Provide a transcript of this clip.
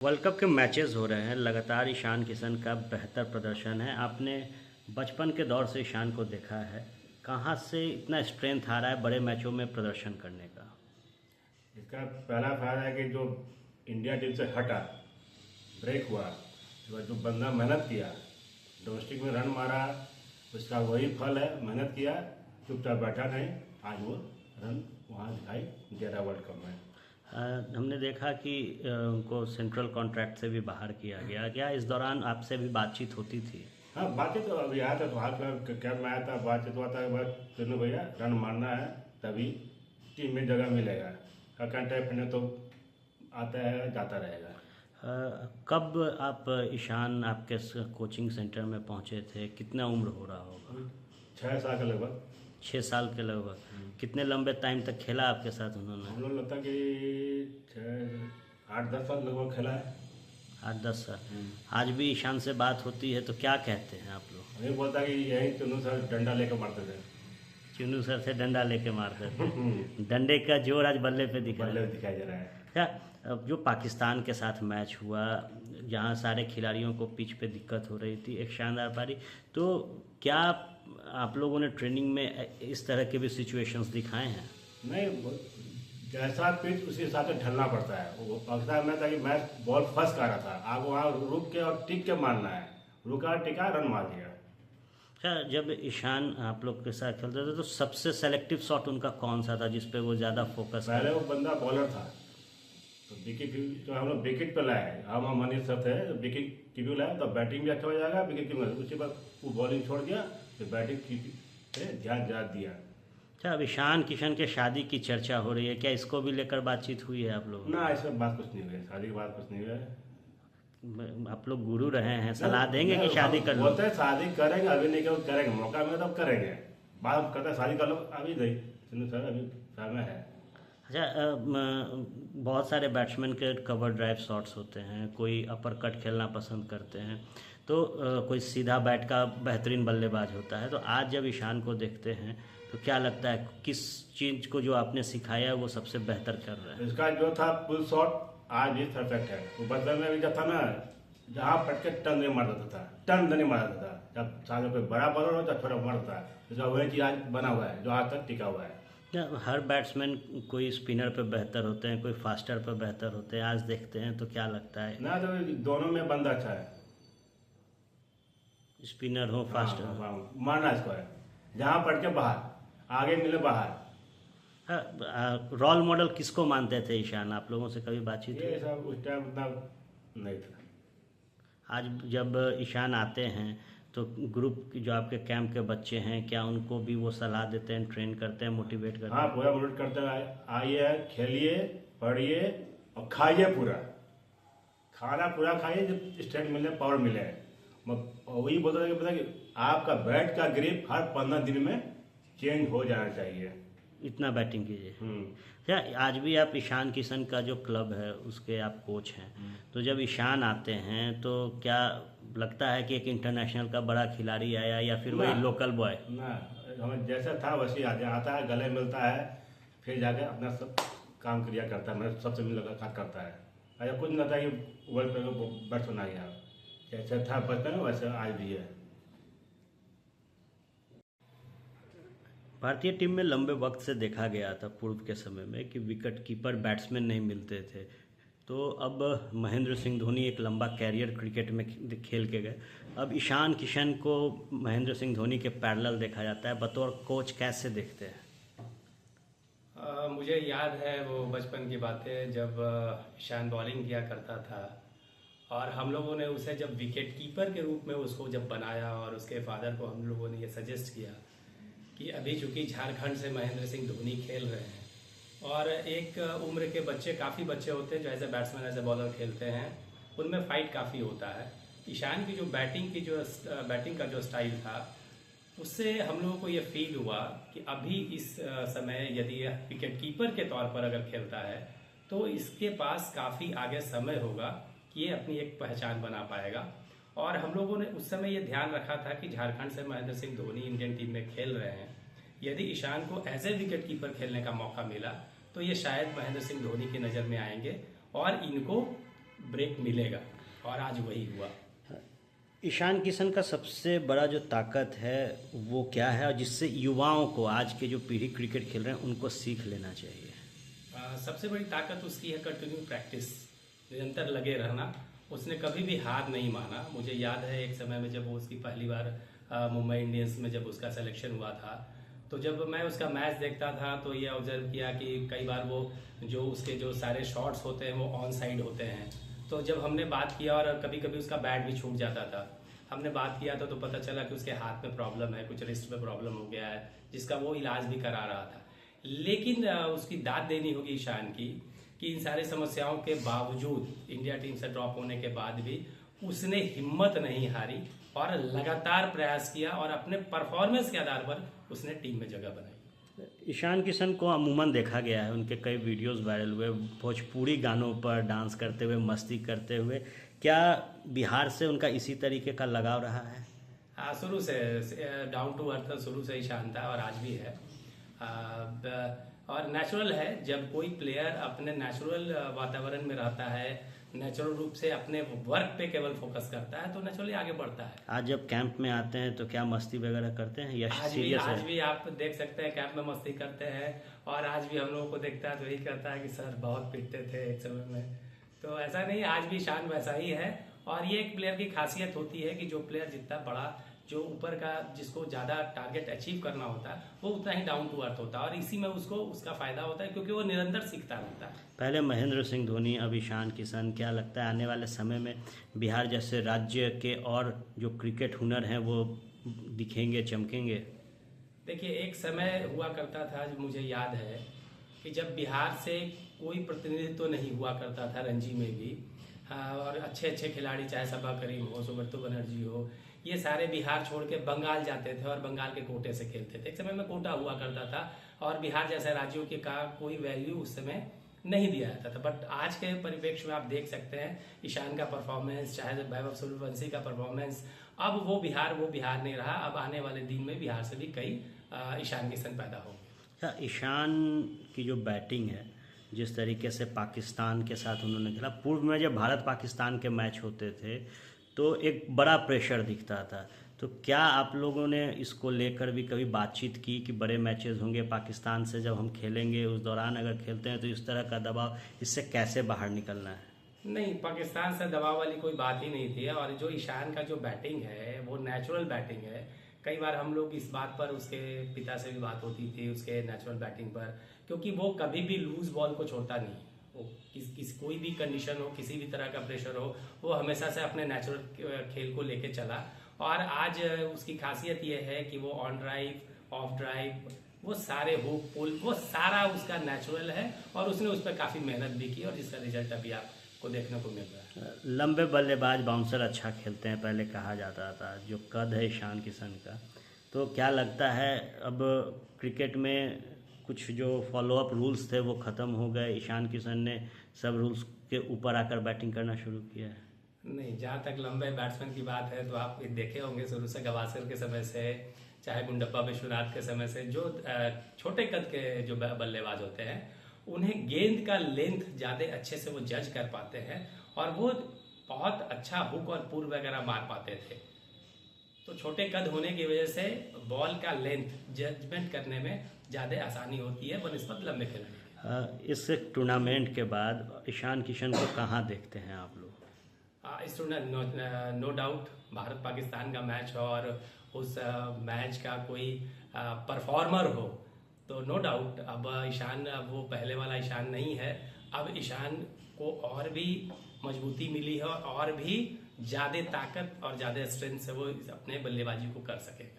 World cup के matches हो रहे हैं, लगातार ईशान किशन का बेहतर प्रदर्शन है। आपने बचपन के दौर से ईशान को देखा है, कहाँ से इतना स्ट्रेंथ आ रहा है बड़े मैचों में प्रदर्शन करने का? इसका पहला फायदा है कि जो इंडिया टीम से हटा, ब्रेक हुआ, उसके बाद जो बंदा मेहनत किया, डोमेस्टिक में रन मारा, उसका वही फल है। मेहनत किया, चुपचाप बैठा नहीं, आज वो रन वहाँ दिखाई दे रहा वर्ल्ड कप में। हमने देखा कि उनको सेंट्रल कॉन्ट्रैक्ट से भी बाहर किया गया। क्या इस दौरान आपसे भी बातचीत होती थी? हाँ, बातचीत तो अभी आया था, तो हाल फिलहाल कैंप में आया था, बातचीत हुआ था। बस तीनों भैया रन मारना है तभी टीम में जगह मिलेगा। कंटेक्ट में तो आता है जाता रहेगा। कब आप ईशान आपके कोचिंग सेंटर में पहुंचे थे? कितना उम्र हो रहा होगा? 6 साल के लगभग। 6 साल के लगभग। कितने लंबे टाइम तक खेला आपके साथ उन्होंने? हम लोग लगता है कि 8-10 साल लगभग खेला है। 8-10 साल। आज भी ईशान से बात होती है तो क्या कहते हैं आप लोग? हमें बोलता कि यही चुनू सर डंडा लेकर मारते थे। चुनू सर से डंडा लेके मारते थे। डंडे का जोर आज बल्ले पे दिखा रहा बल्ले है। दिखाई दे रहा है। क्या अब जो पाकिस्तान के साथ मैच हुआ, जहाँ सारे खिलाड़ियों को पिच पे दिक्कत हो रही थी, एक शानदार पारी, तो क्या आप लोगों ने ट्रेनिंग में इस तरह के भी सिचुएशंस दिखाए हैं? नहीं, जैसा पिच उसी हिसाब से ढलना पड़ता है। वो पाकिस्तान में था कि मैच बॉल फंस का रहा था, आप वहाँ रुक के और टिक के मारना है। रुका टिका रन मार दिया। अच्छा, जब ईशान आप लोग के साथ खेलते थे तो सबसे सेलेक्टिव शॉट उनका कौन सा था जिस पे वो ज़्यादा फोकस पहले वो बंदा बॉलर था, तो विकेट तो हम लोग विकेट पे लाए। हम मनीष सर थे, विकेट कीपिंग लाए तो बैटिंग भी अच्छा हो जाएगा। विकेट कीपिंग उसके बाद वो बॉलिंग छोड़ दिया, तो बैटिंग पे ध्यान दिया। अच्छा, अब ईशान किशन के शादी की चर्चा हो रही है, क्या इसको भी लेकर बातचीत हुई है आप लोगों ना, इसमें बात कुछ नहीं हुई है, शादी की बात कुछ नहीं हुई है। आप लोग गुरु रहे हैं, सलाह देंगे कि शादी कर लो? बोलते हैं शादी करेंगे, अभी नहीं करेंगे, मौका मिले तब करेंगे। बात करते हैं शादी कर लो, अभी नहीं सर, अभी समय है। अच्छा, बहुत सारे बैट्समैन के कवर ड्राइव शॉट्स होते हैं, कोई अपर कट खेलना पसंद करते हैं, तो कोई सीधा बैट का बेहतरीन बल्लेबाज होता है। तो आज जब ईशान को देखते हैं तो क्या लगता है किस चीज़ को जो आपने सिखाया है वो सबसे बेहतर कर रहा है? इसका जो था पुल शॉट आज भी परफेक्ट है। वो बदल में भी जब था ना, जहाँ पट के टर्न नहीं मार देता था, टर्न नहीं मार देता था। जब साथ कोई बड़ा बॉलर हो तो छोटा मारता है। इसका वही चीज़ आज बना हुआ है जो आज तक टिका हुआ है। क्या हर बैट्समैन कोई स्पिनर पे बेहतर होते हैं, कोई फास्टर पे बेहतर होते हैं? आज देखते हैं तो क्या लगता है? ना, तो दोनों में बंदा अच्छा है। स्पिनर हो, फास्टर हो। हाँ, मारना इसको है, जहाँ पट के बाहर, आगे मिले बाहर। रोल मॉडल किसको मानते थे ईशान? आप लोगों से कभी बातचीत ये हुई? सब उस टाइम उतना नहीं था। आज जब ईशान आते हैं तो ग्रुप जो आपके कैंप के बच्चे हैं, क्या उनको भी वो सलाह देते हैं, ट्रेन करते हैं, मोटिवेट करते हाँ, हैं? पूरा मोटिवेट करते हैं। आइए, खेलिए, पढ़िए और खाइए पूरा। खाना पूरा खाइए, जब स्ट्रेंथ मिले, पावर मिले। वही बोलता था कि आपका बैट का ग्रिप हर 15 दिन में चेंज हो जाना चाहिए। इतना बैटिंग कीजिए। क्या आज भी आप ईशान किशन का जो क्लब है उसके आप कोच हैं, तो जब ईशान आते हैं तो क्या लगता है कि एक इंटरनेशनल का बड़ा खिलाड़ी आया या फिर वही लोकल बॉय? ना, हमें जैसा था वैसे आता है, गले मिलता है, फिर जाके अपना सब काम क्रिया करता है। मैं सबसे मुलाकात करता है। ऐसा कुछ नहीं था कि वर्ल्ड कप बैट्समैन आ गया। जैसे था बचपन वैसे आज भी है। भारतीय टीम में लंबे वक्त से देखा गया था पूर्व के समय में कि विकेट कीपर बैट्समैन नहीं मिलते थे, तो अब महेंद्र सिंह धोनी एक लंबा कैरियर क्रिकेट में खेल के गए। अब ईशान किशन को महेंद्र सिंह धोनी के पैरेलल देखा जाता है, बतौर कोच कैसे देखते हैं? मुझे याद है वो बचपन की बातें, जब ईशान बॉलिंग किया करता था और हम लोगों ने उसे जब विकेट कीपर के रूप में उसको जब बनाया, और उसके फादर को हम लोगों ने ये सजेस्ट किया कि अभी चूंकि झारखंड से महेंद्र सिंह धोनी खेल रहे हैं और एक उम्र के बच्चे, काफ़ी बच्चे होते हैं जो as a batsman as a bowler खेलते हैं, उनमें फाइट काफ़ी होता है। ईशान की जो बैटिंग का जो स्टाइल था, उससे हम लोगों को ये फील हुआ कि अभी इस समय यदि यह विकेट कीपर के तौर पर अगर खेलता है तो इसके पास काफ़ी आगे समय होगा कि ये अपनी एक पहचान बना पाएगा। और हम लोगों ने उस समय ये ध्यान रखा था कि झारखंड से महेंद्र सिंह धोनी इंडियन टीम में खेल रहे हैं, यदि ईशान को एज ए विकेट कीपर खेलने का मौका मिला तो ये शायद महेंद्र सिंह धोनी की नज़र में आएंगे और इनको ब्रेक मिलेगा, और आज वही हुआ। ईशान किशन का सबसे बड़ा जो ताकत है वो क्या है, और जिससे युवाओं को, आज के जो पीढ़ी क्रिकेट खेल रहे हैं, उनको सीख लेना चाहिए? सबसे बड़ी ताकत उसकी है कंटिन्यू प्रैक्टिस, निरंतर लगे रहना। उसने कभी भी हार नहीं माना। मुझे याद है एक समय में जब वो उसकी पहली बार मुंबई इंडियंस में जब उसका सिलेक्शन हुआ था, तो जब मैं उसका मैच देखता था तो ये ऑब्जर्व किया कि कई बार वो जो उसके जो सारे शॉट्स होते हैं वो ऑन साइड होते हैं। तो जब हमने बात किया, और कभी कभी उसका बैट भी छूट जाता था, हमने बात किया तो पता चला कि उसके हाथ में प्रॉब्लम है, कुछ रिस्ट में प्रॉब्लम हो गया है, जिसका वो इलाज भी करा रहा था। लेकिन उसकी दाद देनी होगी ईशान की, कि इन सारी समस्याओं के बावजूद, इंडिया टीम से ड्रॉप होने के बाद भी उसने हिम्मत नहीं हारी और लगातार प्रयास किया, और अपने परफॉर्मेंस के आधार पर उसने टीम में जगह बनाई। ईशान किशन को अमूमन देखा गया है, उनके कई वीडियोस वायरल हुए भोजपुरी गानों पर डांस करते हुए, मस्ती करते हुए। क्या बिहार से उनका इसी तरीके का लगाव रहा है? हाँ, शुरू से डाउन टू अर्थ शुरू से ईशान था, और आज भी है। और नेचुरल है, जब कोई प्लेयर अपने नेचुरल वातावरण में रहता है, नेचुरल रूप से अपने वर्क पे केवल फोकस करता है, तो नेचुरली आगे बढ़ता है। आज जब कैंप में आते हैं तो क्या मस्ती वगैरह करते हैं या सीरियस है? आज भी आप देख सकते हैं कैंप में मस्ती करते हैं, और आज भी हम लोगों को देखता है तो यही कहता है कि सर बहुत पीटते थे एक समय में। तो ऐसा नहीं, आज भी ईशान वैसा ही है। और ये एक प्लेयर की खासियत होती है कि जो प्लेयर जितना बड़ा, जो ऊपर का, जिसको ज़्यादा टारगेट अचीव करना होता है, वो उतना ही डाउन टू अर्थ होता है, और इसी में उसको उसका फायदा होता है, क्योंकि वो निरंतर सीखता रहता है। पहले महेंद्र सिंह धोनी, अब ईशान किशन। क्या लगता है आने वाले समय में बिहार जैसे राज्य के और जो क्रिकेट हुनर हैं वो दिखेंगे, चमकेंगे? देखिए, एक समय हुआ करता था, मुझे याद है कि जब बिहार से कोई प्रतिनिधित्व नहीं हुआ करता था रणजी में भी, और अच्छे अच्छे खिलाड़ी, चाहे सबा करीम हो, सुब्रतो बनर्जी हो, ये सारे बिहार छोड़ के बंगाल जाते थे और बंगाल के कोटे से खेलते थे। एक समय में कोटा हुआ करता था, और बिहार जैसे राज्यों के का कोई वैल्यू उस समय नहीं दिया जाता था। बट आज के परिप्रेक्ष्य में आप देख सकते हैं ईशान का परफॉर्मेंस, चाहे वैभव सूर्यवंशी का परफॉर्मेंस, अब वो बिहार नहीं रहा। अब आने वाले दिन में बिहार से भी कई ईशान किशन पैदा होंगे। ईशान की जो बैटिंग है, जिस तरीके से पाकिस्तान के साथ उन्होंने खेला, पूर्व में जब भारत पाकिस्तान के मैच होते थे तो एक बड़ा प्रेशर दिखता था। तो क्या आप लोगों ने इसको लेकर भी कभी बातचीत की कि बड़े मैचेस होंगे पाकिस्तान से, जब हम खेलेंगे उस दौरान अगर खेलते हैं तो इस तरह का दबाव, इससे कैसे बाहर निकलना है? नहीं, पाकिस्तान से दबाव वाली कोई बात ही नहीं थी। और जो ईशान का जो बैटिंग है वो नेचुरल बैटिंग है। कई बार हम लोग इस बात पर, उसके पिता से भी बात होती थी उसके नेचुरल बैटिंग पर, क्योंकि वो कभी भी लूज बॉल को छोड़ता नहीं। वो कोई भी कंडीशन हो, किसी भी तरह का प्रेशर हो, वो हमेशा से अपने नेचुरल खेल को लेके चला। और आज उसकी खासियत ये है कि वो ऑन ड्राइव, ऑफ ड्राइव, वो सारे हुक पुल, वो सारा उसका नेचुरल है, और उसने उस पर काफ़ी मेहनत भी की, और जिसका रिजल्ट अभी आपको देखने को मिल रहा है। लंबे बल्लेबाज, बाउंसर अच्छा खेलते हैं पहले कहा जाता था, जो कद है ईशान किशन का। तो क्या लगता है अब क्रिकेट में कुछ जो फॉलोअप रूल्स थे वो ख़त्म हो गए, ईशान किशन ने सब रूल्स के ऊपर आकर बैटिंग करना शुरू किया है? नहीं, जहाँ तक लंबे बैट्समैन की बात है तो आप देखे होंगे शुरू से गवास्कर के समय से, चाहे गुंडप्पा विश्वनाथ के समय से, जो छोटे कद के जो बल्लेबाज होते हैं उन्हें गेंद का लेंथ ज़्यादा अच्छे से वो जज कर पाते हैं, और वो बहुत अच्छा हुक और पुल वगैरह मार पाते थे। तो छोटे कद होने की वजह से बॉल का लेंथ जजमेंट करने में ज़्यादा आसानी होती है बनिस्बत लंबे खिलाड़ी। इस टूर्नामेंट के बाद ईशान किशन को कहाँ देखते हैं आप लोग? इस tournament no doubt Bharat Pakistan का मैच हो, और उस मैच का कोई परफॉर्मर हो, तो नो डाउट अब ईशान, वो पहले वाला ईशान नहीं है। अब ईशान को और भी मजबूती मिली है, और भी ज़्यादा ताकत और ज़्यादा स्ट्रेंथ से वो अपने बल्लेबाजी को कर सकेगा।